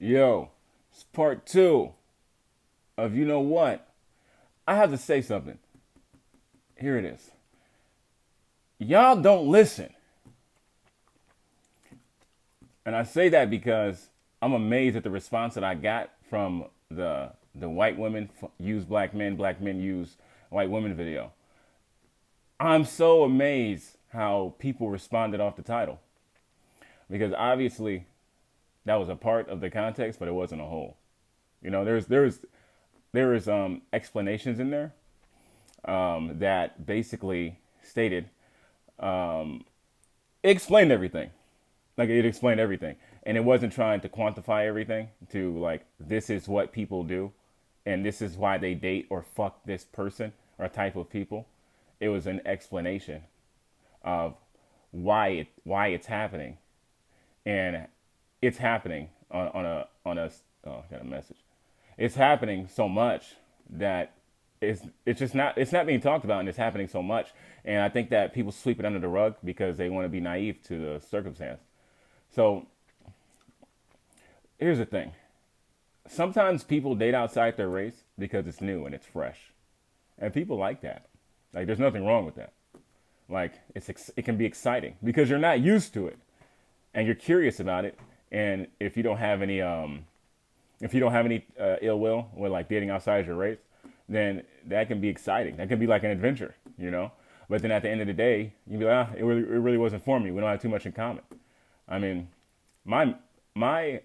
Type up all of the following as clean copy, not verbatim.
Yo, it's part two of you know what? I have to say something. Here it is. Y'all don't listen. And I say that because I'm amazed at the response that I got from the white women use black men use white women video. I'm so amazed how people responded off the title. Because obviously that was a part of the context, but it wasn't a whole. You know, there is explanations in there that basically stated it explained everything. Like it explained everything, and it wasn't trying to quantify everything to like this is what people do, and this is why they date or fuck this person or type of people. It was an explanation of why it's happening, and it's happening on a oh, I got a message. It's happening so much that it's not being talked about, and it's happening so much. And I think that people sweep it under the rug because they want to be naive to the circumstance. So here's the thing. Sometimes people date outside their race because it's new and it's fresh. And people like that. Like there's nothing wrong with that. Like it can be exciting because you're not used to it and you're curious about it. And if you don't have any ill will with like dating outside your race, then that can be exciting. That can be like an adventure, you know? But then at the end of the day, you'd be like, it really wasn't for me. We don't have too much in common. I mean, my my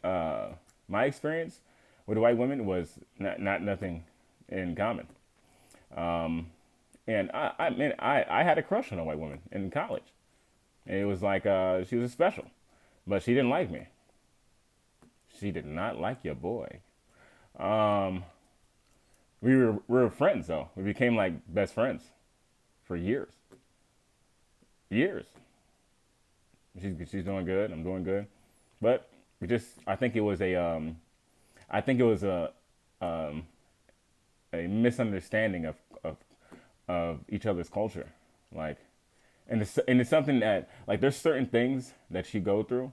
experience with white women was not nothing in common. And I had a crush on a white woman in college. And it was like she was special, but she didn't like me. She did not like your boy. Um, we were friends though. We became like best friends for years. Years. She's doing good. I'm doing good. But we just I think it was um, a misunderstanding of each other's culture. Like and it's something that like there's certain things that you go through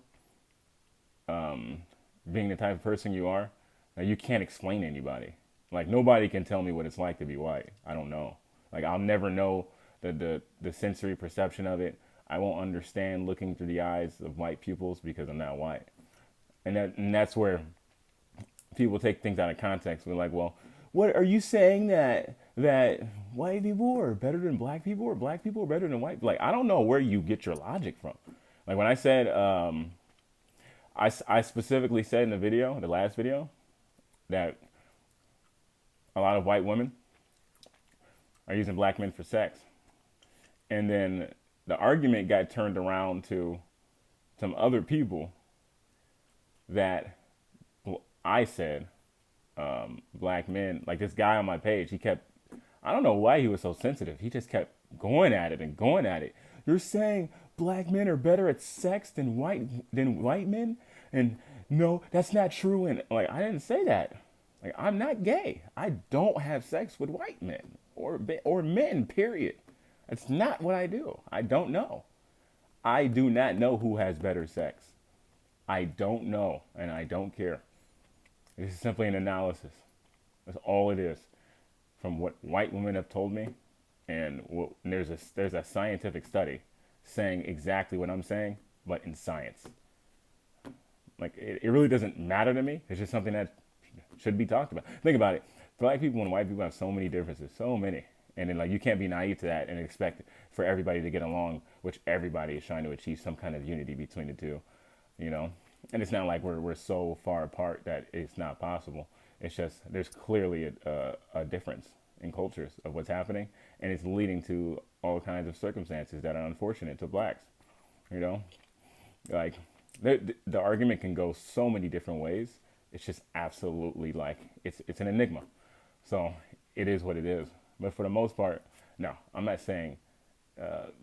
being the type of person you are that you can't explain to anybody. Like nobody can tell me what it's like to be white. I don't know. Like I'll never know the sensory perception of it. I won't understand looking through the eyes of white pupils because I'm not white. And that's where people take things out of context. We're like, well, what are you saying that white people are better than black people or black people are better than white? Like I don't know where you get your logic from. Like when I said I specifically said in the video, the last video, that a lot of white women are using black men for sex. And then the argument got turned around to some other people that I said black men, like this guy on my page, he kept, I don't know why he was so sensitive. He just kept going at it and going at it. You're saying black men are better at sex than white men? And no, that's not true. And like, I didn't say that. Like, I'm not gay. I don't have sex with white men or men, period. That's not what I do. I don't know. I do not know who has better sex. I don't know, and I don't care. This is simply an analysis. That's all it is. From what white women have told me, and there's a scientific study saying exactly what I'm saying, but in science. Like it really doesn't matter to me. It's just something that should be talked about. Think about it. Black people and white people have so many differences, so many. And then like you can't be naive to that and expect for everybody to get along, which everybody is trying to achieve some kind of unity between the two, you know. And it's not like we're so far apart that it's not possible. It's just there's clearly a difference in cultures of what's happening, and it's leading to all kinds of circumstances that are unfortunate to blacks. You know, like the argument can go so many different ways. It's just absolutely like it's an enigma. So it is what it is. But for the most part, no, I'm not saying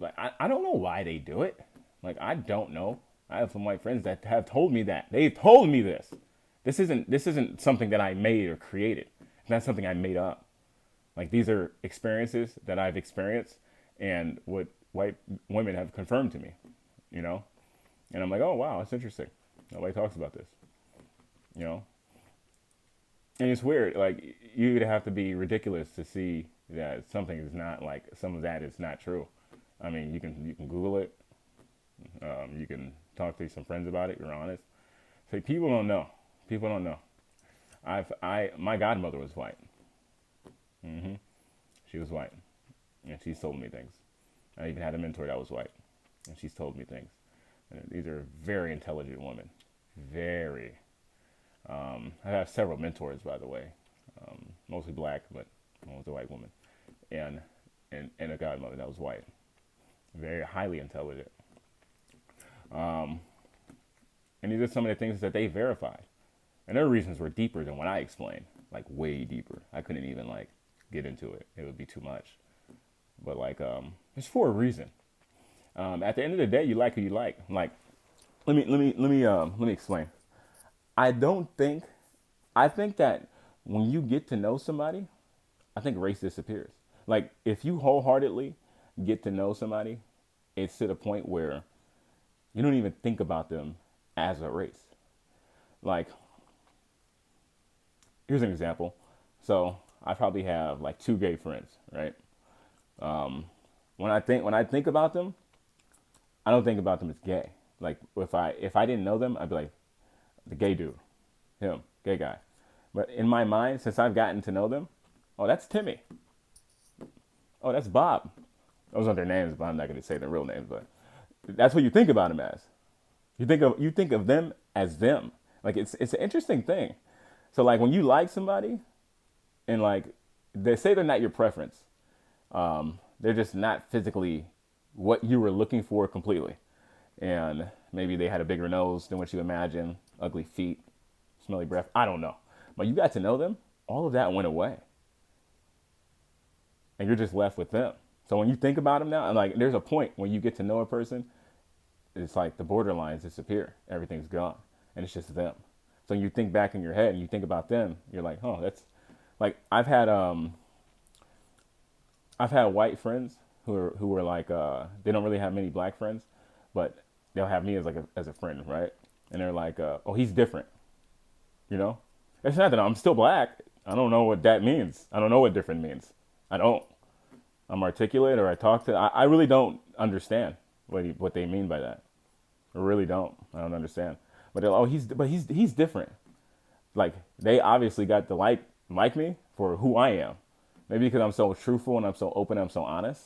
like I don't know why they do it. Like I don't know. I have some white friends that have told me that. They've told me this. This isn't something that I made or created. It's not something I made up. Like these are experiences that I've experienced and what white women have confirmed to me, you know? And I'm like, oh wow, that's interesting. Nobody talks about this. You know? And it's weird. Like you'd have to be ridiculous to see that something is not like some of that is not true. I mean, you can Google it. You can talk to some friends about it. You're honest. So people don't know. People don't know. My godmother was white. hmm She was white, and she's told me things. I even had a mentor that was white, and she's told me things. And these are very intelligent women. Very. I have several mentors, by the way, mostly black, but one was a white woman, and and a godmother that was white. Very highly intelligent. And these are some of the things that they verified. And their reasons were deeper than what I explained, like way deeper. I couldn't even like get into it. It would be too much. But like, it's for a reason. At the end of the day, you like who you like. Like, let me explain. I don't think, I think that when you get to know somebody, I think race disappears. Like, if you wholeheartedly get to know somebody, it's to the point where you don't even think about them as a race. Like, here's an example. So I probably have like two gay friends, right? When I think about them, I don't think about them as gay. Like if I didn't know them, I'd be like the gay dude, him, gay guy. But in my mind, since I've gotten to know them, oh, that's Timmy. Oh, that's Bob. Those aren't their names, but I'm not going to say their real names. But that's what you think about them as. You think of them as them. Like it's an interesting thing. So like when you like somebody, and like they say they're not your preference, they're just not physically what you were looking for completely. And maybe they had a bigger nose than what you imagine, ugly feet, smelly breath. I don't know. But you got to know them, all of that went away. And you're just left with them. So when you think about them now, and like there's a point when you get to know a person, it's like the borderlines disappear. Everything's gone. And it's just them. So you think back in your head and you think about them, you're like, oh, that's like I've had white friends who are like they don't really have many black friends, but they'll have me as like as a friend, right? And they're like, oh, he's different, you know? It's not that I'm still black. I don't know what that means. I don't know what different means. I don't. I'm articulate, or I talk to. I really don't understand what they mean by that. I really don't. I don't understand. But they're like, oh, he's different. Like they obviously got to like me for who I am. Maybe because I'm so truthful and I'm so open, I'm so honest.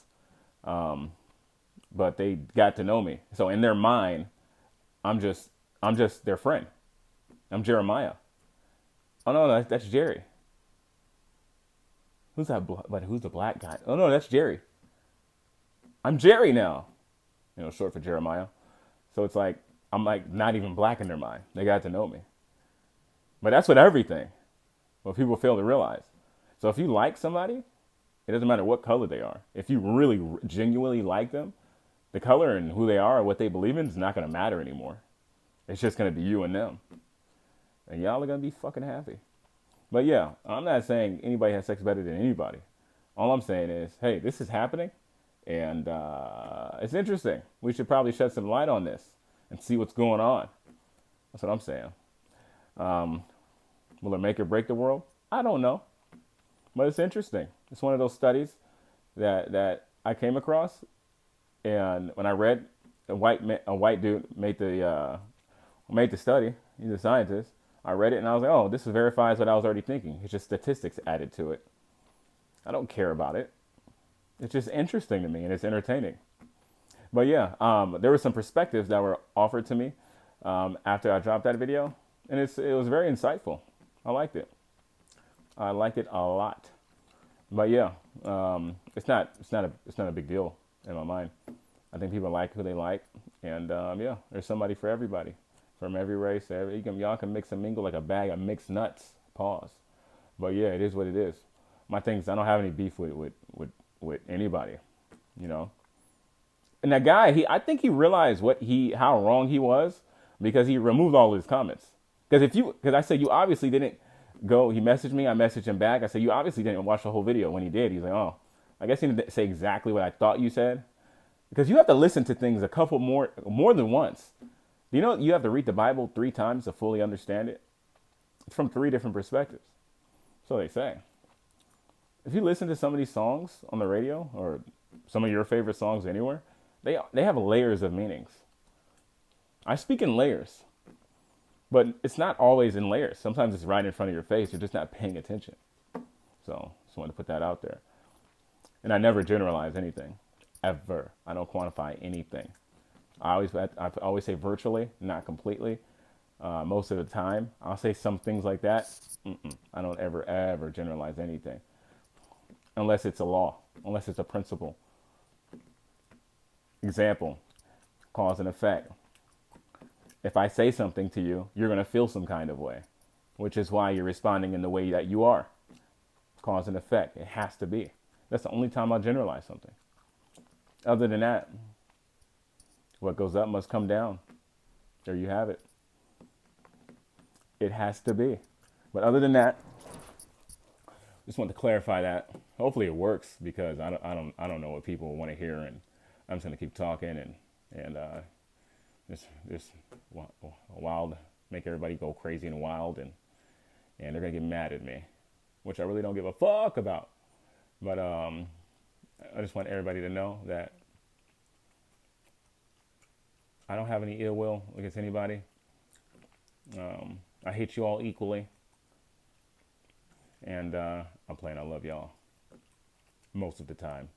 But they got to know me. So in their mind, I'm just their friend. I'm Jeremiah. Oh no, that's Jerry. Who's that? But who's the black guy? Oh no, that's Jerry. I'm Jerry now. Short for Jeremiah. So it's like I'm like not even black in their mind. They got to know me. But that's with everything. What people fail to realize. So if you like somebody, it doesn't matter what color they are. If you really genuinely like them, the color and who they are or what they believe in is not going to matter anymore. It's just going to be you and them. And y'all are going to be fucking happy. But yeah, I'm not saying anybody has sex better than anybody. All I'm saying is, hey, this is happening. And it's interesting. We should probably shed some light on this and see what's going on. That's what I'm saying. Will it make or break the world? I don't know. But it's interesting. It's one of those studies that I came across. And when I read, a white dude made the study. He's a scientist. I read it and I was like, oh, this verifies what I was already thinking. It's just statistics added to it. I don't care about it. It's just interesting to me and it's entertaining. But yeah, there were some perspectives that were offered to me after I dropped that video, and it was very insightful. I liked it. I liked it a lot. But yeah, it's not a big deal in my mind. I think people like who they like, and yeah, there's somebody for everybody, from every race. Y'all can mix and mingle like a bag of mixed nuts. Pause. But yeah, it is what it is. My thing is, I don't have any beef with anybody, And that guy, I think he realized how wrong he was because he removed all his comments. Because I said you obviously didn't go. He messaged me, I messaged him back. I said you obviously didn't watch the whole video. When he did, he's like, oh, I guess he didn't say exactly what I thought you said. Because you have to listen to things a couple more than once. You have to read the Bible 3 times to fully understand it. It's from 3 different perspectives. So they say. If you listen to some of these songs on the radio or some of your favorite songs anywhere, they have layers of meanings. I speak in layers, but it's not always in layers. Sometimes it's right in front of your face. You're just not paying attention. So just wanted to put that out there. And I never generalize anything, ever. I don't quantify anything. I always say virtually, not completely. Most of the time, I'll say some things like that. I don't ever generalize anything. Unless it's a law, unless it's a principle. Example, cause and effect. If I say something to you, you're going to feel some kind of way, which is why you're responding in the way that you are. Cause and effect. It has to be. That's the only time I'll generalize something. Other than that, what goes up must come down. There you have it. It has to be. But other than that, just want to clarify that. Hopefully it works, because I don't know what people want to hear, and I'm just gonna keep talking and just wild, make everybody go crazy and wild, and they're gonna get mad at me, which I really don't give a fuck about. But I just want everybody to know that I don't have any ill will against anybody. I hate you all equally. And I'm playing I love y'all most of the time.